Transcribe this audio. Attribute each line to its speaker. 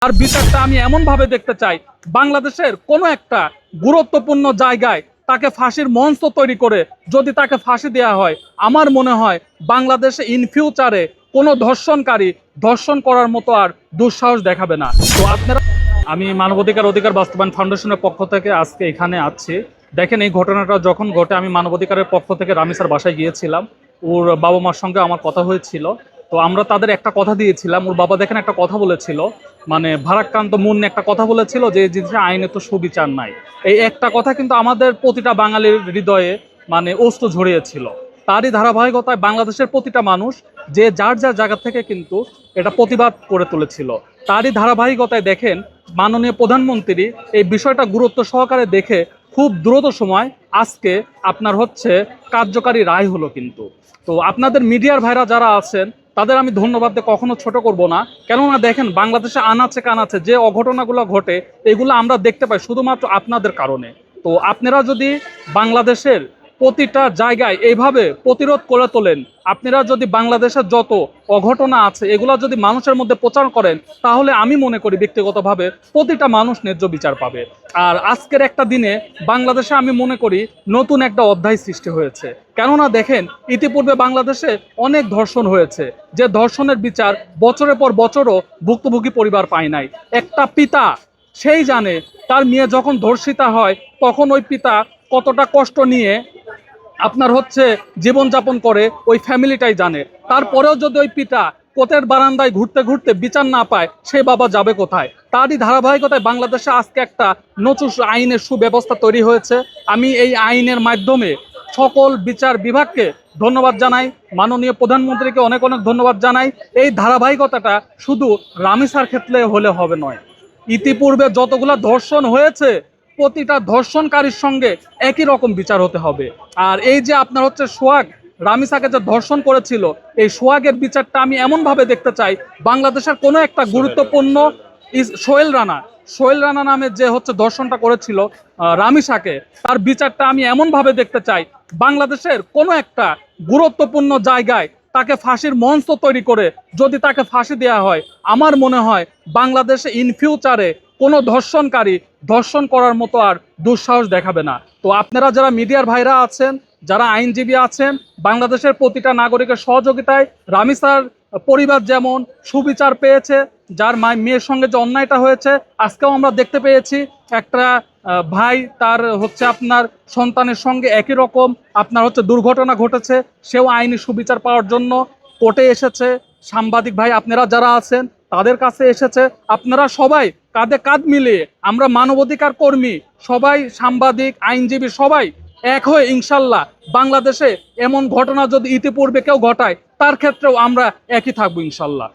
Speaker 1: আর বিচারটা আমি এমন ভাবে দেখতে চাই, বাংলাদেশের কোনো একটা গুরুত্বপূর্ণ জায়গায় তাকে ফাঁসির মঞ্চ তৈরি করে যদি তাকে ফাঁসি দেওয়া হয়, আমার মনে হয় বাংলাদেশে ইন ফিউচারে কোনো ধর্ষণকারী ধর্ষণ করার মতো আর দুঃসাহস দেখাবে না। তো আপনারা, আমি মানবাধিকার অধিকার বাস্তবায়ন ফাউন্ডেশনের পক্ষ থেকে আজকে এখানে আছি। দেখেন, এই ঘটনাটা যখন ঘটে আমি মানবাধিকারের পক্ষ থেকে রামিসার বাসায় গিয়েছিলাম। ওর বাবা মার সঙ্গে আমার কথা হয়েছিল। তো আমরা তাদের একটা কথা দিয়েছিলাম। ওর বাবা দেখেন একটা কথা বলেছিল, মানে ভারাক্রান্ত মন নিয়ে একটা কথা বলেছিল যে এই জিনিসে আইনে তো সুবিচার নাই। এই একটা কথা কিন্তু আমাদের প্রতিটা বাঙালির হৃদয়ে মানে অস্ত্র ঝরিয়েছিল। তারই ধারাবাহিকতায় বাংলাদেশের প্রতিটা মানুষ যে যার যার জায়গা থেকে কিন্তু এটা প্রতিবাদ করে তুলেছিল। তারই ধারাবাহিকতায় দেখেন মাননীয় প্রধানমন্ত্রী এই বিষয়টা গুরুত্ব সহকারে দেখে খুব দ্রুত সময় আজকে আপনার হচ্ছে কার্যকারী রায় হলো কিন্তু। তো আপনাদের মিডিয়ার ভাইরা যারা আছেন তাদের আমি ধন্যবাদ দিয়ে কখনো ছোট করব না। কেননা দেখেন, বাংলাদেশে আনাচে কানাচে যে অঘটনাগুলো ঘটে এগুলো আমরা দেখতে পাই শুধুমাত্র আপনাদের কারণে। তো আপনারা যদি বাংলাদেশের প্রতিটা জায়গায় এইভাবে প্রতিরোধ করে তোলেন, আপনারা যদি বাংলাদেশের যত অঘটনা আছে এগুলো যদি মানুষের মধ্যে প্রচার করেন, তাহলে আমি মনে করি ব্যক্তিগতভাবে প্রতিটা মানুষ ন্যায্য বিচার পাবে। আর আজকের একটা দিনে বাংলাদেশে আমি মনে করি নতুন একটা অধ্যায় সৃষ্টি হয়েছে। কেননা দেখেন, ইতিপূর্বে বাংলাদেশে অনেক ধর্ষণ হয়েছে, যে ধর্ষণের বিচার বছরের পর বছরও ভুক্তভোগী পরিবার পায় নাই। একটা পিতা সেই জানে তার মেয়ে যখন ধর্ষিতা হয় তখন ওই পিতা কতটা কষ্ট নিয়ে আপনার হচ্ছে জীবনযাপন করে, ওই ফ্যামিলিটাই জানে। তারপরেও যদি ওই পিতা কোর্টের বারান্দায় ঘুরতে ঘুরতে বিচার না পায়, সে বাবা যাবে কোথায়? তারই ধারাবাহিকতায় বাংলাদেশে আজকে একটা নতুন আইনের সুব্যবস্থা তৈরি হয়েছে। আমি এই আইনের মাধ্যমে সকল বিচার বিভাগকে ধন্যবাদ জানাই, মাননীয় প্রধানমন্ত্রীকে অনেক অনেক ধন্যবাদ জানাই। এই ধারাবাহিকতাটা শুধু রামিসার ক্ষেত্রে হলে হবে নয়, ইতিপূর্বে যতগুলো ধর্ষণ হয়েছে প্রতিটা ধর্ষণকারীর সঙ্গে একই রকম বিচার হতে হবে। আর এই যে আপনার হচ্ছে সোহাগ রামিসাকে যে ধর্ষণ করেছিল, এই সোহাগের বিচারটা আমি এমনভাবে দেখতে চাই, বাংলাদেশের কোনো একটা গুরুত্বপূর্ণ সোহেল রানা নামে যে হচ্ছে ধর্ষণটা করেছিল রামিসাকে, তার বিচারটা আমি এমনভাবে দেখতে চাই, বাংলাদেশের কোনো একটা গুরুত্বপূর্ণ জায়গায় তাকে ফাঁসির মঞ্চ তৈরি করে যদি তাকে ফাঁসি দেওয়া হয়, আমার মনে হয় বাংলাদেশে ইন ফিউচারে কোনো ধর্ষণকারী ধর্ষণ করার মতো আর দুঃসাহস দেখাবে না। তো আপনারা যারা মিডিয়ার ভাইরা আছেন, যারা আইনজীবী আছেন, বাংলাদেশের প্রতিটা নাগরিকের সহযোগিতায় রামিসার পরিবার যেমন সুবিচার পেয়েছে, যার মেয়ের সঙ্গে যে অন্যায়টা হয়েছে আজকেও আমরা দেখতে পেয়েছি, একটা ভাই তার হচ্ছে আপনার সন্তানের সঙ্গে একই রকম আপনার হচ্ছে দুর্ঘটনা ঘটেছে, সেও আইনি সুবিচার পাওয়ার জন্য কোর্টে এসেছে। সাংবাদিক ভাই আপনারা যারা আছেন তাদের কাছে এসেছে। আপনারা সবাই কাঁধে কাঁধ মিলিয়ে, আমরা মানবাধিকার কর্মী সবাই, সাংবাদিক, আইনজীবী সবাই এক হয়ে ইনশাল্লাহ বাংলাদেশে এমন ঘটনা যদি ইতিপূর্বে কেউ ঘটায় তার ক্ষেত্রেও আমরা একই থাকবো ইনশাল্লাহ।